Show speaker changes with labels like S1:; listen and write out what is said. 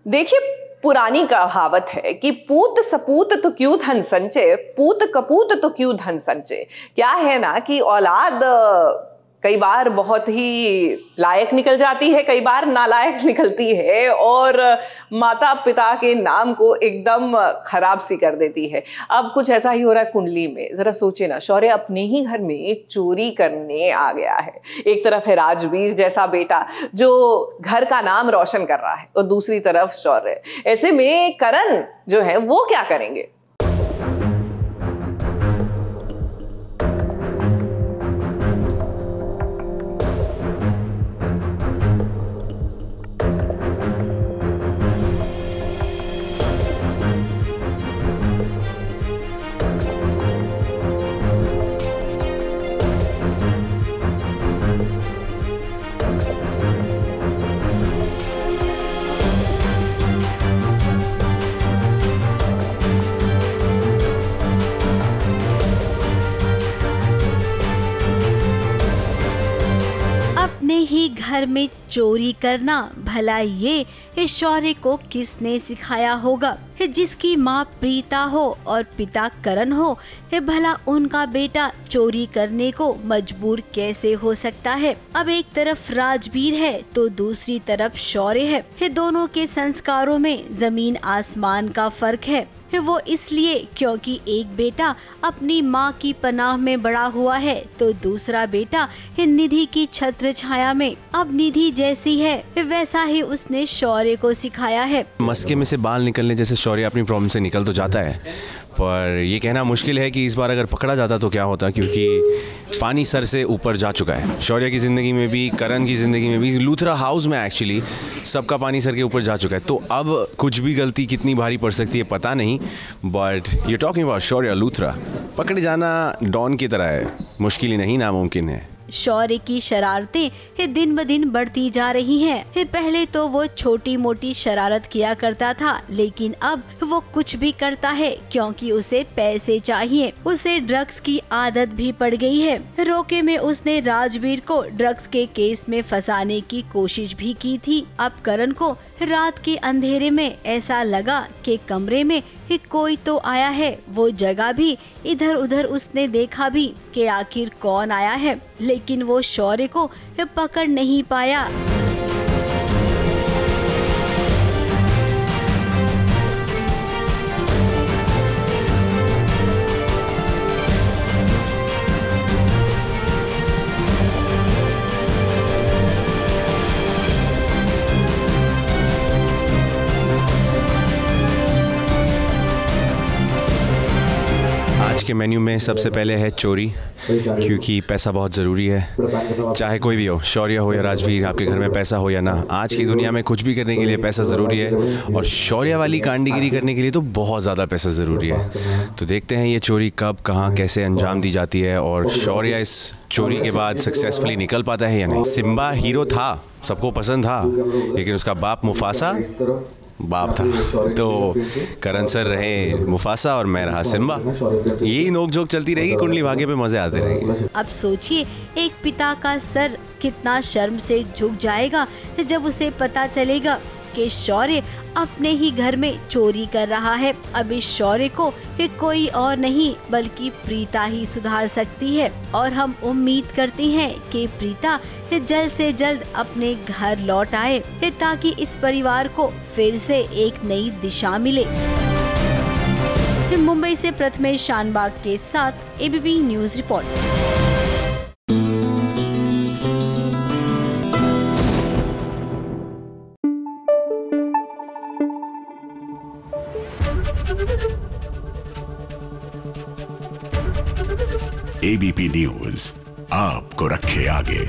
S1: देखिए, पुरानी कहावत है कि पूत सपूत तो क्यों धन संचय, पूत कपूत तो क्यों धन संचय। क्या है ना कि औलाद कई बार बहुत ही लायक निकल जाती है, कई बार नालायक निकलती है और माता पिता के नाम को एकदम खराब सी कर देती है। अब कुछ ऐसा ही हो रहा है कुंडली में। जरा सोचे ना, शौर्य अपने ही घर में चोरी करने आ गया है। एक तरफ है राजवीर जैसा बेटा जो घर का नाम रोशन कर रहा है और दूसरी तरफ शौर्य। ऐसे में करण जो है वो क्या करेंगे?
S2: अपने ही घर में चोरी करना, भला ये इस शौर्य को किसने सिखाया होगा? जिसकी माँ प्रीता हो और पिता करण हो, भला उनका बेटा चोरी करने को मजबूर कैसे हो सकता है? अब एक तरफ राजवीर है तो दूसरी तरफ शौर्य है। दोनों के संस्कारों में जमीन आसमान का फर्क है। वो इसलिए क्योंकि एक बेटा अपनी माँ की पनाह में बड़ा हुआ है तो दूसरा बेटा निधि की छत्र छाया में। अब निधि जैसी है वैसा ही उसने शौर्य को सिखाया है।
S3: मस्के में से बाल निकलने जैसे शौर्य अपनी प्रॉब्लम से निकल तो जाता है, पर ये कहना मुश्किल है कि इस बार अगर पकड़ा जाता तो क्या होता, क्योंकि पानी सर से ऊपर जा चुका है। शौर्य की ज़िंदगी में भी, करण की ज़िंदगी में भी, लूथरा हाउस में एक्चुअली सबका पानी सर के ऊपर जा चुका है। तो अब कुछ भी गलती कितनी भारी पड़ सकती है पता नहीं, बट यू टॉकिंग अबाउट शौर्य लूथरा। पकड़े जाना डॉन की तरह है, मुश्किल ही नहीं नामुमकिन है।
S2: शौर्य की शरारतें दिन ब दिन बढ़ती जा रही हैं। पहले तो वो छोटी मोटी शरारत किया करता था, लेकिन अब वो कुछ भी करता है क्योंकि उसे पैसे चाहिए। उसे ड्रग्स की आदत भी पड़ गई है। रोके में उसने राजवीर को ड्रग्स के केस में फंसाने की कोशिश भी की थी। अब करण को रात के अंधेरे में ऐसा लगा कि कमरे में कोई तो आया है। वो जगह भी, इधर उधर उसने देखा भी कि आखिर कौन आया है, लेकिन वो शौर्य को पकड़ नहीं पाया।
S3: आज के मेन्यू में सबसे पहले है चोरी, क्योंकि पैसा बहुत ज़रूरी है। चाहे कोई भी हो, शौर्य हो या राजवीर, आपके घर में पैसा हो या ना, आज की दुनिया में कुछ भी करने के लिए पैसा ज़रूरी है। और शौर्य वाली कांडगिरी करने के लिए तो बहुत ज़्यादा पैसा ज़रूरी है। तो देखते हैं ये चोरी कब, कहाँ, कैसे अंजाम दी जाती है और शौर्य इस चोरी के बाद सक्सेसफुली निकल पाता है या नहीं। सिम्बा हीरो था, सबको पसंद था, लेकिन उसका बाप मुफासा बाप था। तो करण सर रहे मुफासा और मैं रहा सिम्बा। यही नोकझोंक चलती रहेगी, कुंडली भाग्य पे मजे आते रहेंगे।
S2: अब सोचिए, एक पिता का सर कितना शर्म से झुक जाएगा जब उसे पता चलेगा कि शौर्य अपने ही घर में चोरी कर रहा है। अब इस शौर्य को कोई और नहीं बल्कि प्रीता ही सुधार सकती है और हम उम्मीद करते हैं कि प्रीता जल्द से जल्द अपने घर लौट आए ताकि इस परिवार को फिर से एक नई दिशा मिले। मुंबई से प्रथमेश शानबाग के साथ ABP news report.
S4: ABP news आपको रखे आगे।